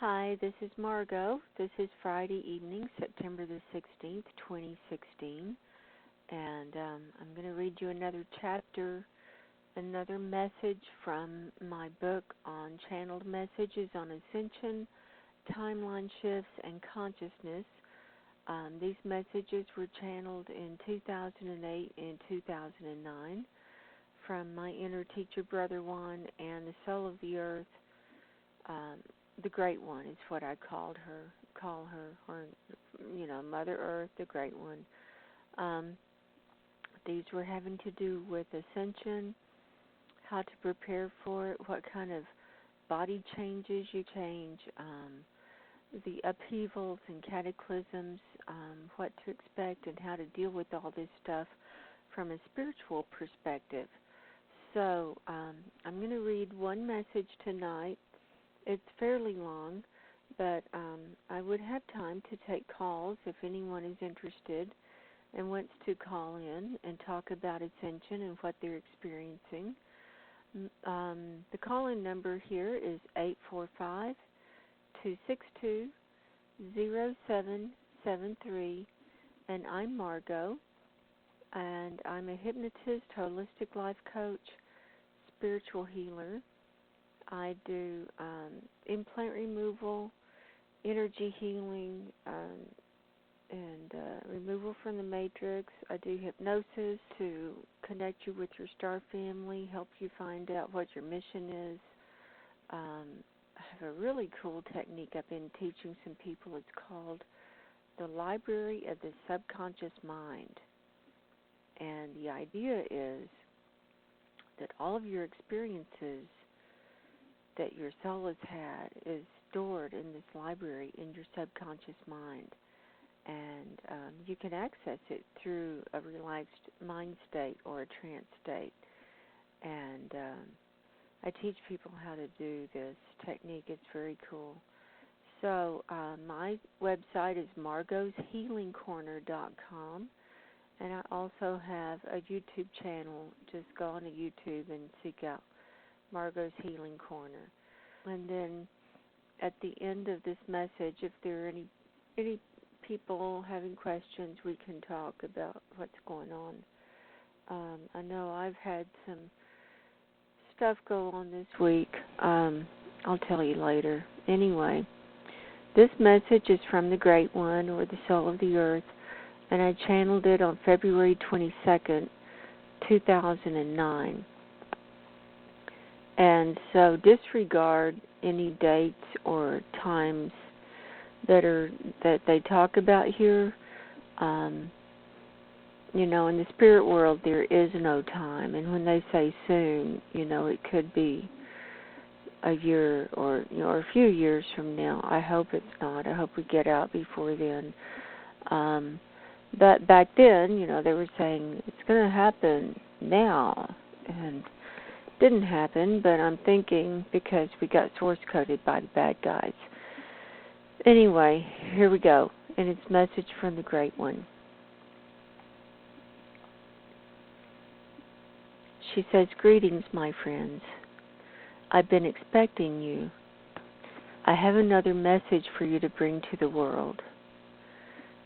Hi, this is Margo. This is Friday evening, September the 16th, 2016. And I'm going to read you another chapter, another message from my book on channeled messages on Ascension, timeline shifts, and consciousness. These messages were channeled in 2008 and 2009 from my inner teacher, Brother Juan, and the Soul of the Earth. The Great One is what I call her, or, Mother Earth, the Great One. These were having to do with Ascension, how to prepare for it, what kind of body changes you change, the upheavals and cataclysms, what to expect and how to deal with all this stuff from a spiritual perspective. So I'm going to read one message tonight. It's fairly long, but I would have time to take calls if anyone is interested and wants to call in and talk about Ascension and what they're experiencing. The call-in number here is 845-262-0773, and I'm Margo, and I'm a hypnotist, holistic life coach, spiritual healer. I do implant removal, energy healing, and removal from the matrix. I do hypnosis to connect you with your star family, help you find out what your mission is. I have a really cool technique I've been teaching some people. It's called the Library of the Subconscious Mind. And the idea is that all of your experiences that your soul has had is stored in this library in your subconscious mind. And you can access it through a relaxed mind state or a trance state. And I teach people how to do this technique. It's very cool. So my website is margoshealingcorner.com. And I also have a YouTube channel. Just go on to YouTube and seek out Margo's Healing Corner. And then at the end of this message, if there are any people having questions, we can talk about what's going on. I know I've had some stuff go on this week. I'll tell you later. Anyway, this message is from the Great One, or the Soul of the Earth, and I channeled it on February 22nd, 2009. And so disregard any dates or times that they talk about here. In the spirit world there is no time, and when they say soon, it could be a year or a few years from now. I hope it's not. I hope we get out before then. But back then, they were saying it's going to happen now, and didn't happen, but I'm thinking because we got source coded by the bad guys. Anyway, here we go, and it's a message from the Great One. She says, "Greetings, my friends. I've been expecting you. I have another message for you to bring to the world."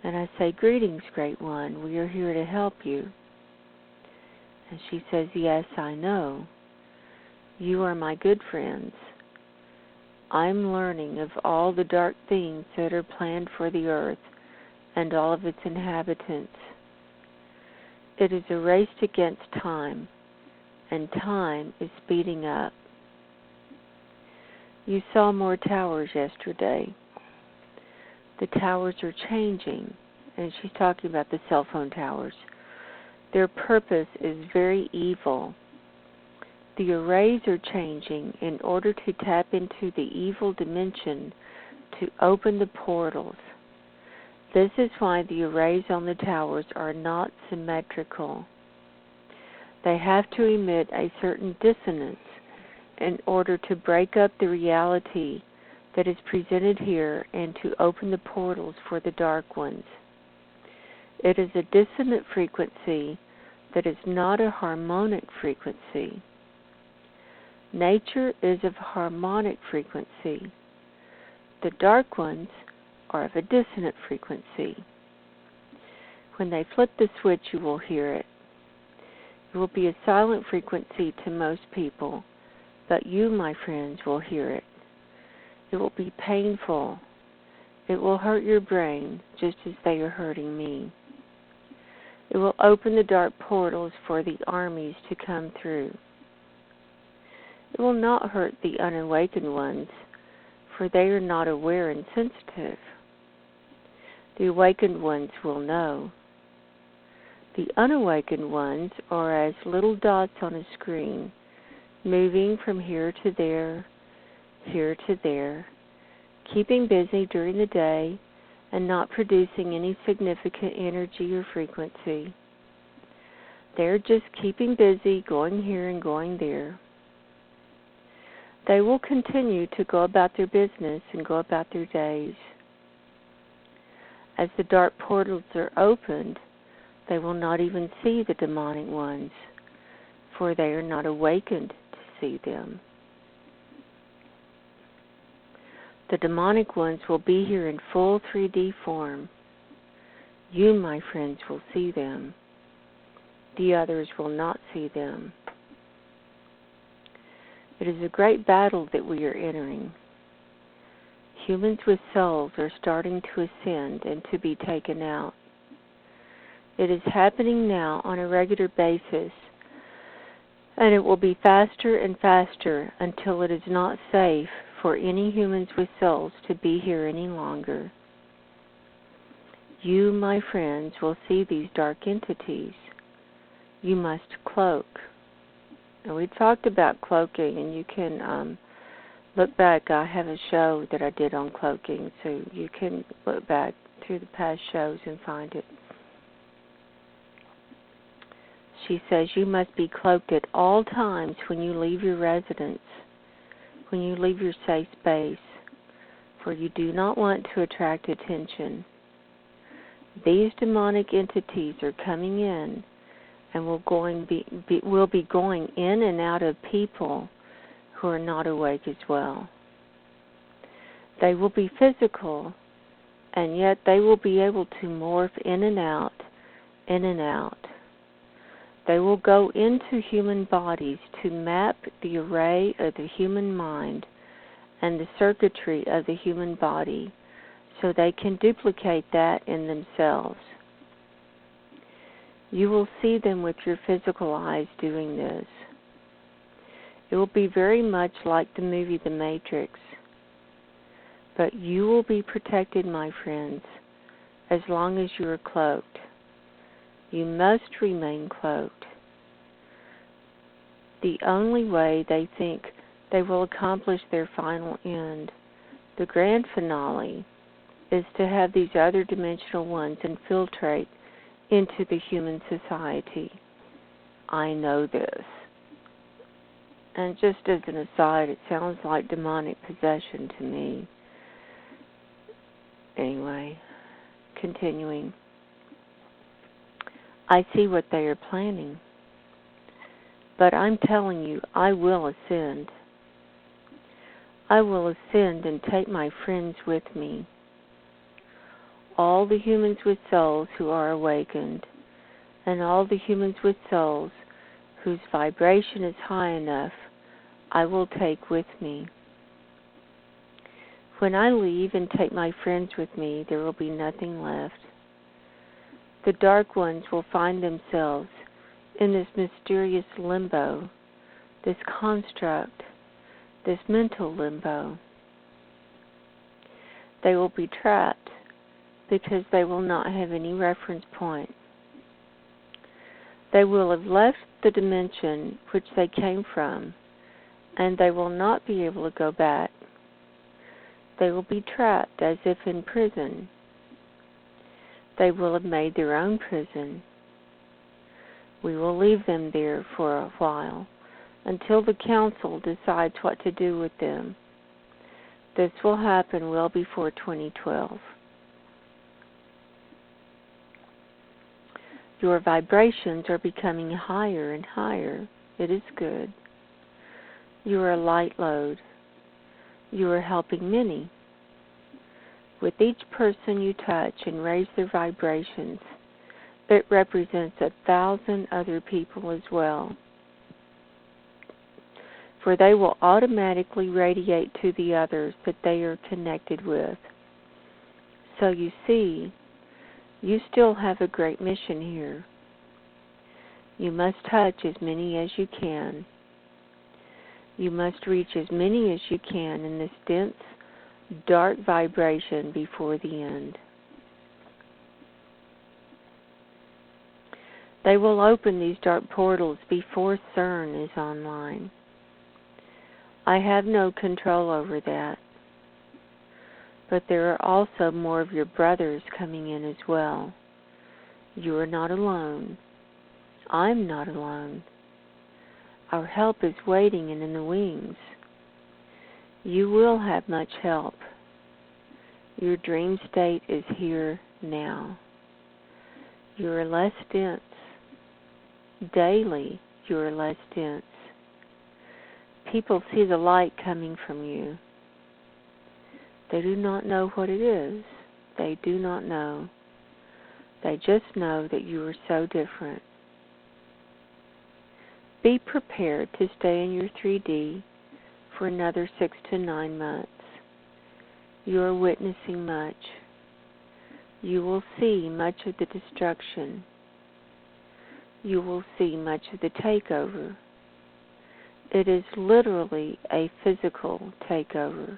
And I say, "Greetings, Great One. We are here to help you." And she says, "Yes, I know. You are my good friends. I'm learning of all the dark things that are planned for the earth and all of its inhabitants. It is a race against time, and time is speeding up. You saw more towers yesterday. The towers are changing," and she's talking about the cell phone towers. "Their purpose is very evil. The arrays are changing in order to tap into the evil dimension to open the portals. This is why the arrays on the towers are not symmetrical. They have to emit a certain dissonance in order to break up the reality that is presented here and to open the portals for the dark ones. It is a dissonant frequency that is not a harmonic frequency. Nature is of harmonic frequency. The dark ones are of a dissonant frequency. When they flip the switch, you will hear it. It will be a silent frequency to most people, but you, my friends, will hear it. It will be painful. It will hurt your brain just as they are hurting me. It will open the dark portals for the armies to come through. It will not hurt the unawakened ones, for they are not aware and sensitive. The awakened ones will know. The unawakened ones are as little dots on a screen, moving from here to there, keeping busy during the day and not producing any significant energy or frequency. They're just keeping busy, going here and going there. They will continue to go about their business and go about their days. As the dark portals are opened, they will not even see the demonic ones, for they are not awakened to see them. The demonic ones will be here in full 3D form. You, my friends, will see them. The others will not see them. It is a great battle that we are entering. Humans with souls are starting to ascend and to be taken out. It is happening now on a regular basis, and it will be faster and faster until it is not safe for any humans with souls to be here any longer. You, my friends, will see these dark entities. You must cloak. And we talked about cloaking, and you can look back. I have a show that I did on cloaking, so you can look back through the past shows and find it. She says you must be cloaked at all times when you leave your residence, when you leave your safe space, for you do not want to attract attention. These demonic entities are coming in and will be going in and out of people who are not awake as well. They will be physical, and yet they will be able to morph in and out, in and out. They will go into human bodies to map the array of the human mind and the circuitry of the human body so they can duplicate that in themselves. You will see them with your physical eyes doing this. It will be very much like the movie The Matrix. But you will be protected, my friends, as long as you are cloaked. You must remain cloaked. The only way they think they will accomplish their final end, the grand finale, is to have these other dimensional ones infiltrate into the human society. I know this. And just as an aside, it sounds like demonic possession to me. Anyway, continuing. I see what they are planning. But I'm telling you, I will ascend. I will ascend and take my friends with me. All the humans with souls who are awakened, and all the humans with souls whose vibration is high enough, I will take with me. When I leave and take my friends with me, there will be nothing left. The dark ones will find themselves in this mysterious limbo, this construct, this mental limbo. They will be trapped because they will not have any reference point. They will have left the dimension which they came from, and they will not be able to go back. They will be trapped as if in prison. They will have made their own prison. We will leave them there for a while until the council decides what to do with them. This will happen well before 2012. Your vibrations are becoming higher and higher. It is good. You are a light load. You are helping many. With each person you touch and raise their vibrations, it represents 1,000 other people as well, for they will automatically radiate to the others that they are connected with. So you see, you still have a great mission here. You must touch as many as you can. You must reach as many as you can in this dense, dark vibration before the end. They will open these dark portals before CERN is online. I have no control over that. But there are also more of your brothers coming in as well. You are not alone. I'm not alone. Our help is waiting and in the wings. You will have much help. Your dream state is here now. You are less dense. Daily, you are less dense. People see the light coming from you. They do not know what it is. They do not know. They just know that you are so different. Be prepared to stay in your 3D for another 6 to 9 months. You are witnessing much. You will see much of the destruction. You will see much of the takeover. It is literally a physical takeover.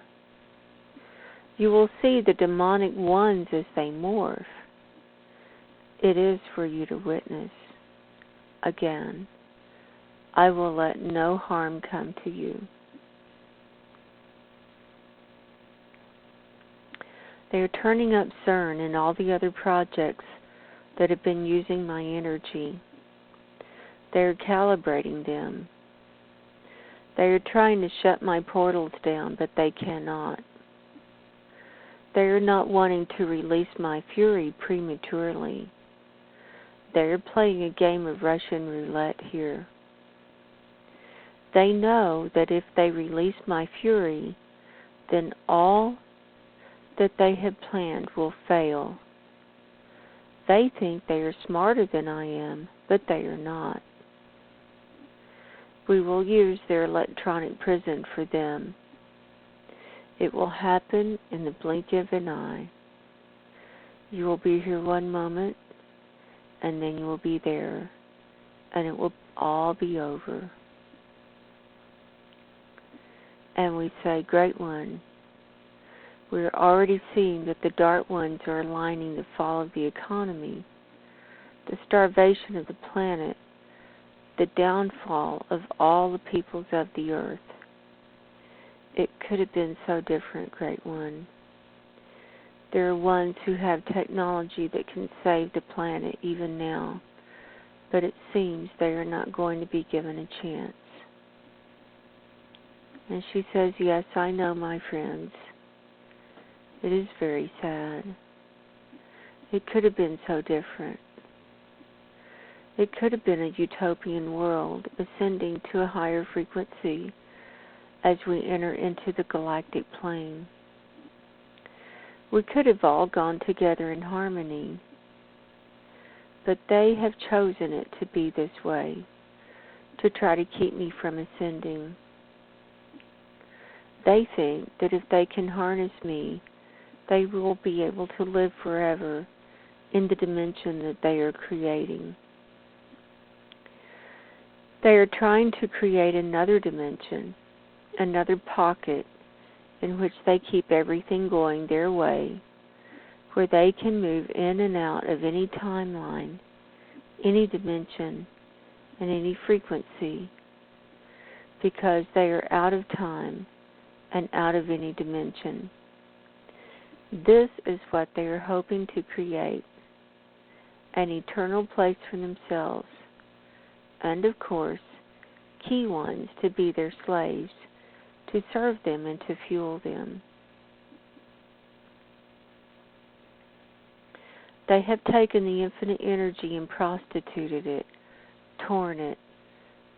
You will see the demonic ones as they morph. It is for you to witness. Again, I will let no harm come to you. They are turning up CERN and all the other projects that have been using my energy. They are calibrating them. They are trying to shut my portals down, but they cannot. They are not wanting to release my fury prematurely. They are playing a game of Russian roulette here. They know that if they release my fury, then all that they have planned will fail. They think they are smarter than I am, but they are not. We will use their electronic prison for them. It will happen in the blink of an eye. You will be here one moment, and then you will be there, and it will all be over. And we say, Great One, we are already seeing that the dark ones are aligning the fall of the economy, the starvation of the planet, the downfall of all the peoples of the earth. It could have been so different, Great One. There are ones who have technology that can save the planet even now, but it seems they are not going to be given a chance. And she says, yes, I know, my friends. It is very sad. It could have been so different. It could have been a utopian world ascending to a higher frequency as we enter into the galactic plane. We could have all gone together in harmony, but they have chosen it to be this way, to try to keep me from ascending. They think that if they can harness me, they will be able to live forever in the dimension that they are creating. They are trying to create another dimension, another pocket in which they keep everything going their way, where they can move in and out of any timeline, any dimension, and any frequency, because they are out of time and out of any dimension. This is what they are hoping to create, an eternal place for themselves, and of course, key ones to be their slaves, to serve them and to fuel them. They have taken the infinite energy and prostituted it, torn it,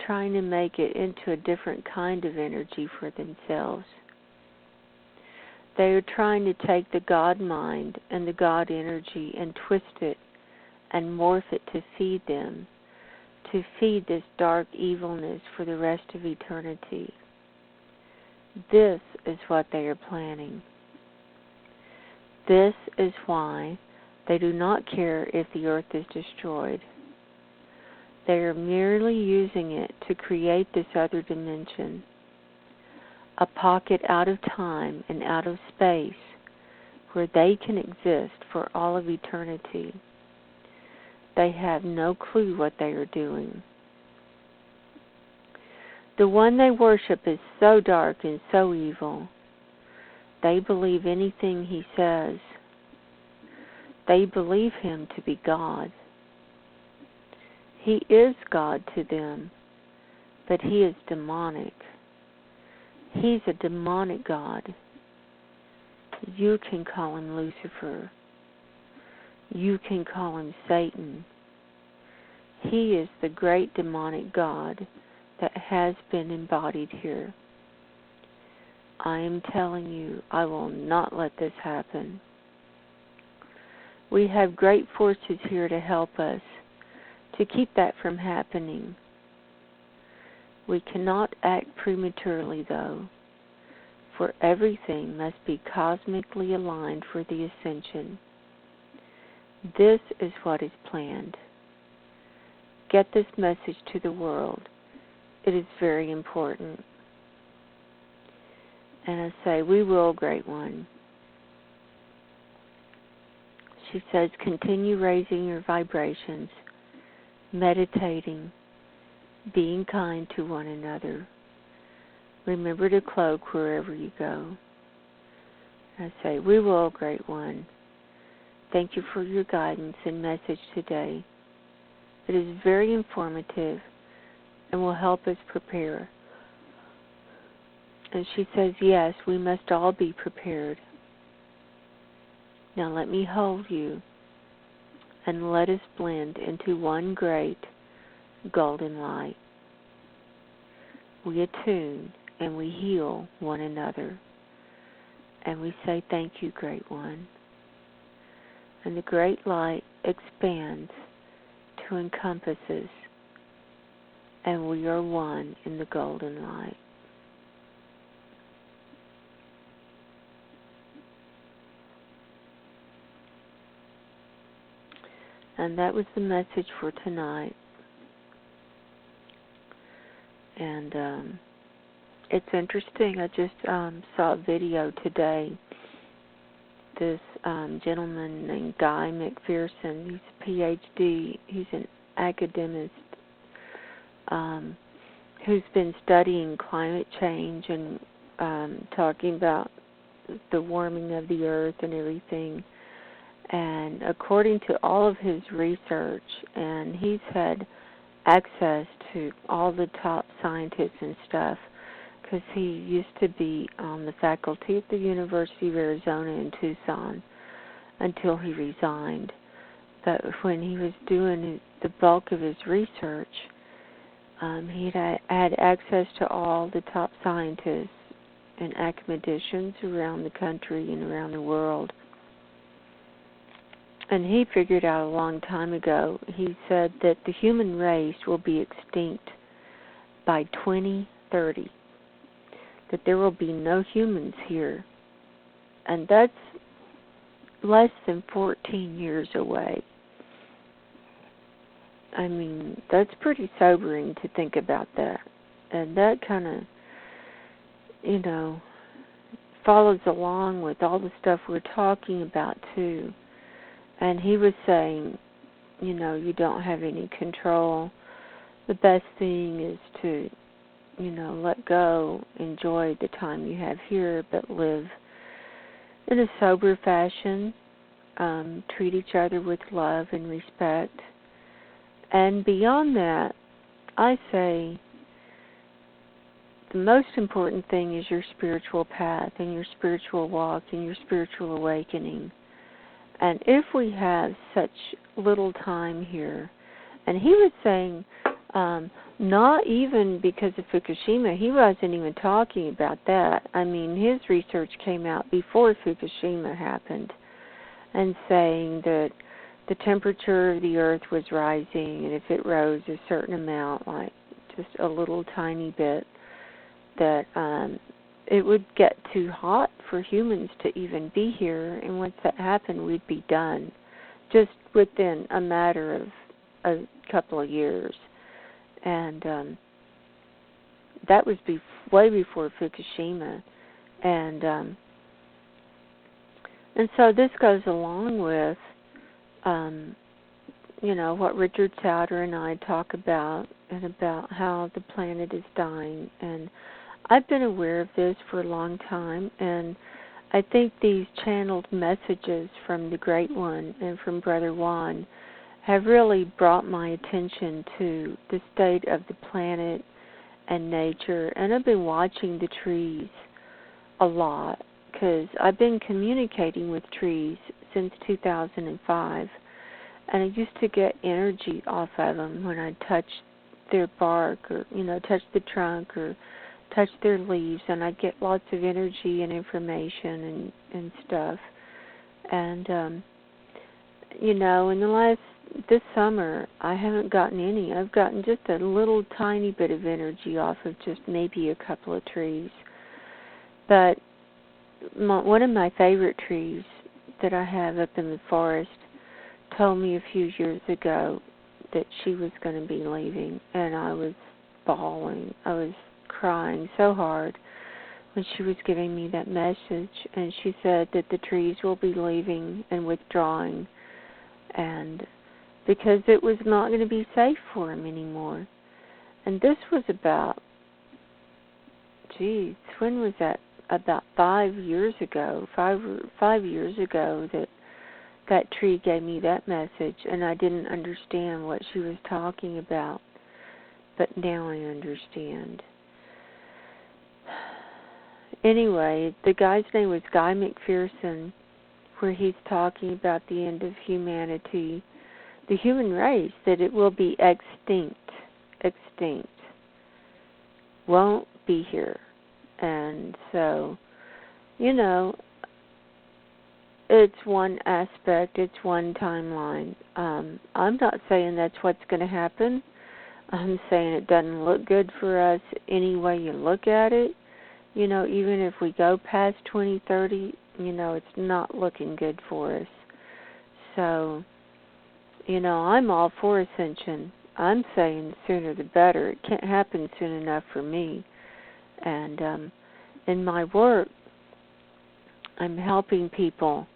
trying to make it into a different kind of energy for themselves. They are trying to take the God mind and the God energy and twist it and morph it to feed them, to feed this dark evilness for the rest of eternity. This is what they are planning. This is why they do not care if the earth is destroyed. They are merely using it to create this other dimension, a pocket out of time and out of space where they can exist for all of eternity. They have no clue what they are doing. The one they worship is so dark and so evil, they believe anything he says. They believe him to be God. He is God to them, but he is demonic. He's a demonic God. You can call him Lucifer. You can call him Satan. He is the great demonic God that has been embodied here. I am telling you, I will not let this happen. We have great forces here to help us, to keep that from happening. We cannot act prematurely, though, for everything must be cosmically aligned for the ascension. This is what is planned. Get this message to the world. It is very important. And I say, we will, Great One. She says, continue raising your vibrations, meditating, being kind to one another. Remember to cloak wherever you go. I say, we will, Great One. Thank you for your guidance and message today. It is very informative and will help us prepare. And she says, yes, we must all be prepared. Now let me hold you and let us blend into one great golden light. We attune and we heal one another. And we say, thank you, Great One. And the great light expands to encompass us, and we are one in the golden light. And that was the message for tonight. And it's interesting. I just saw a video today. This gentleman named Guy McPherson, he's a PhD, he's an academic who's been studying climate change and talking about the warming of the earth and everything. And according to all of his research, and he's had access to all the top scientists and stuff, because he used to be on the faculty at the University of Arizona in Tucson until he resigned. But when he was doing the bulk of his research, he had access to all the top scientists and academicians around the country and around the world. And he figured out a long time ago, he said that the human race will be extinct by 2030. That there will be no humans here. And that's less than 14 years away. I mean, that's pretty sobering to think about that. And that kind of, follows along with all the stuff we're talking about, too. And he was saying, you don't have any control. The best thing is to let go, enjoy the time you have here, but live in a sober fashion, treat each other with love and respect. And beyond that, I say the most important thing is your spiritual path and your spiritual walk and your spiritual awakening. And if we have such little time here, and he was saying Not even because of Fukushima. He wasn't even talking about that. I mean, his research came out before Fukushima happened, and saying that the temperature of the Earth was rising, and if it rose a certain amount, like just a little tiny bit, that it would get too hot for humans to even be here, and once that happened, we'd be done, just within a matter of a couple of years. And that was way before Fukushima. And so this goes along with, what Richard Souder and I talk about, and about how the planet is dying. And I've been aware of this for a long time, and I think these channeled messages from the Great One and from Brother Juan have really brought my attention to the state of the planet and nature. And I've been watching the trees a lot, because I've been communicating with trees since 2005, and I used to get energy off of them when I touched their bark, or touch the trunk, or touch their leaves, and I get lots of energy and information and stuff. And in this summer, I haven't gotten any. I've gotten just a little tiny bit of energy off of just maybe a couple of trees. But one of my favorite trees that I have up in the forest told me a few years ago that she was going to be leaving, and I was bawling. I was crying so hard when she was giving me that message, and she said that the trees will be leaving and withdrawing, and because it was not going to be safe for them anymore. And this was about, when was that? About 5 years ago, 5 years ago, that tree gave me that message, and I didn't understand what she was talking about, but now I understand. Anyway, the guy's name was Guy McPherson, where he's talking about the end of humanity, the human race, that it will be extinct, won't be here. And so, it's one aspect, it's one timeline. I'm not saying that's what's going to happen. I'm saying it doesn't look good for us any way you look at it. Even if we go past 2030, it's not looking good for us. So, I'm all for Ascension. I'm saying sooner the better. It can't happen soon enough for me. And in my work, I'm helping people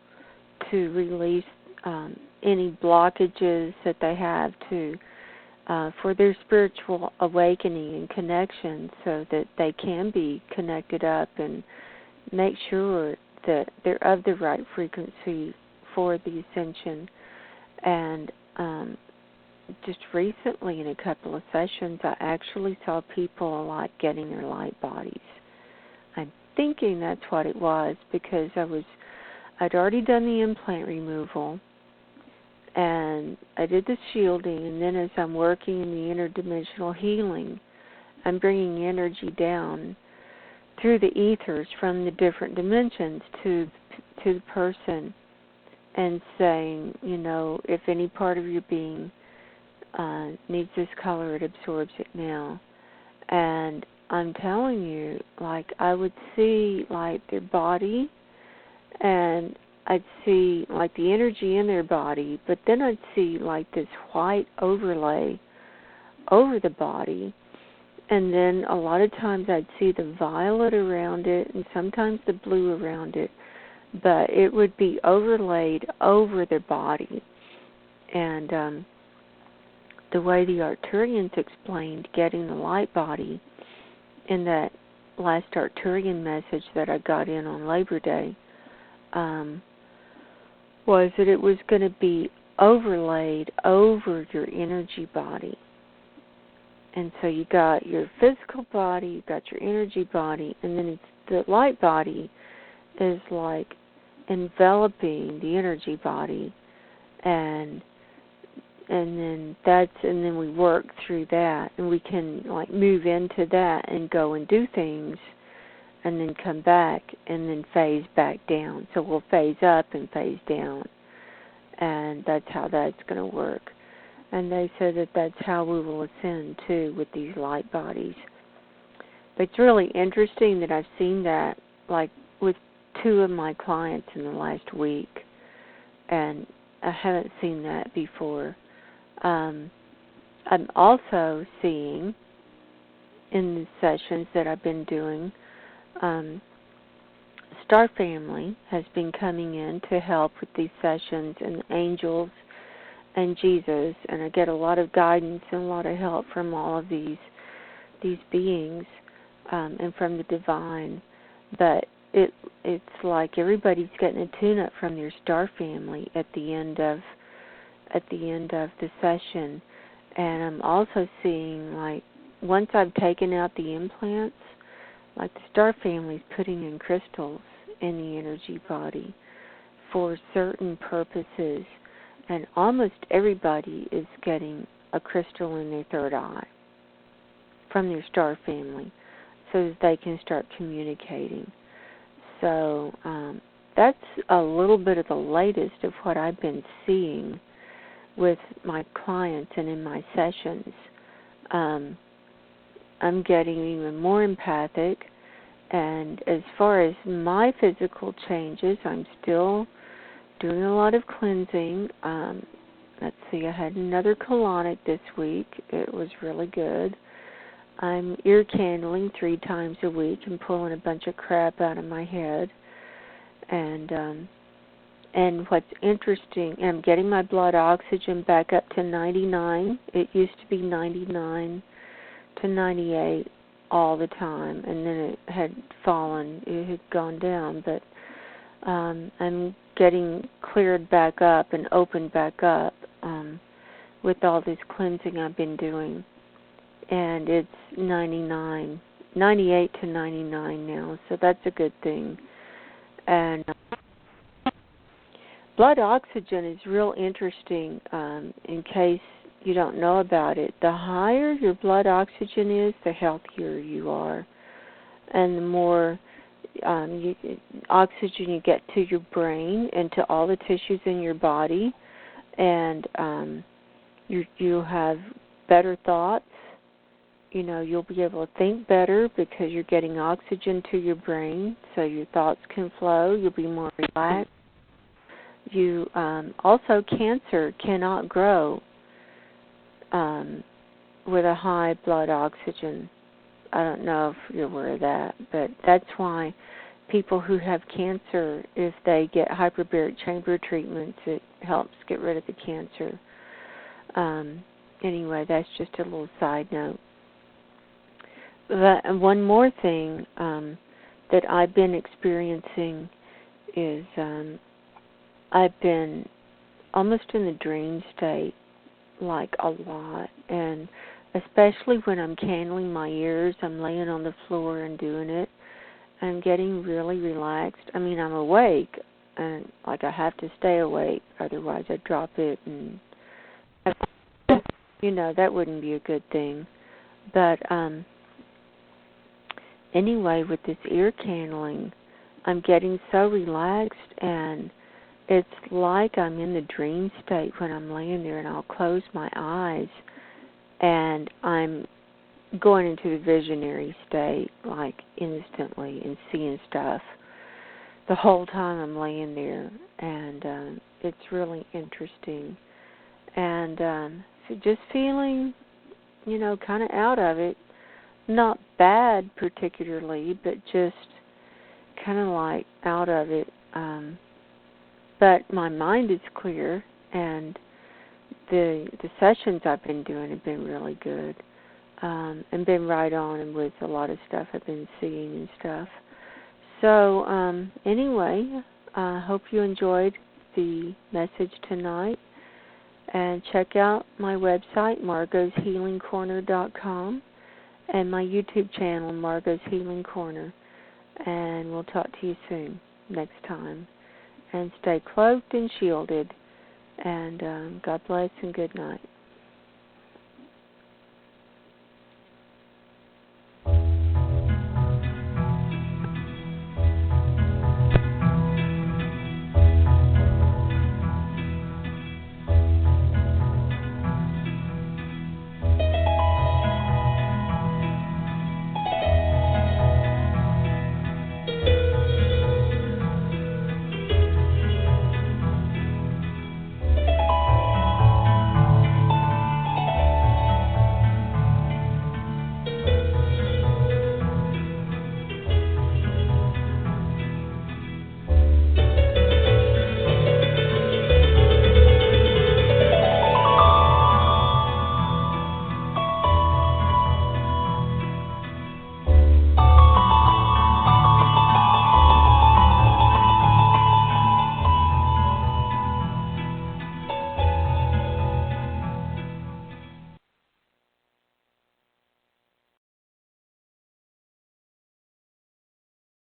to release any blockages that they have for their spiritual awakening and connection, so that they can be connected up and make sure that they're of the right frequency for the Ascension. And just recently, in a couple of sessions, I actually saw people getting their light bodies. I'm thinking that's what it was, because I'd already done the implant removal, and I did the shielding, and then as I'm working in the interdimensional healing, I'm bringing energy down through the ethers from the different dimensions to the person, and saying, if any part of your being needs this color, it absorbs it now. And I'm telling you, I would see their body, and I'd see the energy in their body, but then I'd see this white overlay over the body, and then a lot of times I'd see the violet around it, and sometimes the blue around it, but it would be overlaid over their body. And the way the Arcturians explained getting the light body in that last Arcturian message that I got in on Labor Day, was that it was going to be overlaid over your energy body. And so you got your physical body, you got your energy body, and then the light body is enveloping the energy body, and then we work through that, and we can like move into that and go and do things, and then come back and then phase back down. So we'll phase up and phase down, and that's how that's going to work. And they said that that's how we will ascend too with these light bodies. But it's really interesting that I've seen that like with 2 of my clients in the last week, and I haven't seen that before. I'm also seeing in the sessions that I've been doing, Star Family has been coming in to help with these sessions, and the angels and Jesus, and I get a lot of guidance and a lot of help from all of these beings and from the divine. But it's like everybody's getting a tune-up from their Star Family at the end of the session. And I'm also seeing, like, once I've taken out the implants, like the Star Family's putting in crystals in the energy body for certain purposes, and almost everybody is getting a crystal in their third eye from their Star Family so that they can start communicating. So that's a little bit of the latest of what I've been seeing with my clients and in my sessions. I'm getting even more empathic, and as far as my physical changes, I'm still doing a lot of cleansing. Let's see, I had another colonic this week. It was really good. I'm ear candling 3 times a week and pulling a bunch of crap out of my head. And what's interesting, I'm getting my blood oxygen back up to 99. It used to be 99 to 98 all the time, and then it had fallen. It had gone down, but I'm getting cleared back up and opened back up with all this cleansing I've been doing. And it's 98 to 99 now, so that's a good thing. And blood oxygen is real interesting in case you don't know about it. The higher your blood oxygen is, the healthier you are. And the more oxygen you get to your brain and to all the tissues in your body, and you'll have better thoughts. You know, you'll be able to think better because you're getting oxygen to your brain, so your thoughts can flow. You'll be more relaxed. You also, cancer cannot grow with a high blood oxygen. I don't know if you're aware of that, but that's why people who have cancer, if they get hyperbaric chamber treatments, it helps get rid of the cancer. Anyway, that's just a little side note. But one more thing that I've been experiencing is I've been almost in the dream state, like a lot, and especially when I'm candling my ears, I'm laying on the floor and doing it, I'm getting really relaxed. I mean, I'm awake, and like I have to stay awake, otherwise I drop it, and you know, that wouldn't be a good thing. But anyway, with this ear candling, I'm getting so relaxed, and it's like I'm in the dream state when I'm laying there, and I'll close my eyes, and I'm going into the visionary state, like instantly, and seeing stuff the whole time I'm laying there, and it's really interesting. And so just feeling, you know, kind of out of it. Not bad particularly, but just kind of like out of it. But my mind is clear, and the sessions I've been doing have been really good, and been right on with a lot of stuff I've been seeing and stuff. So anyway, I hope you enjoyed the message tonight, and check out my website, margoshealingcorner.com, and my YouTube channel, Margo's Healing Corner. And we'll talk to you soon, next time. And stay cloaked and shielded And God bless and good night.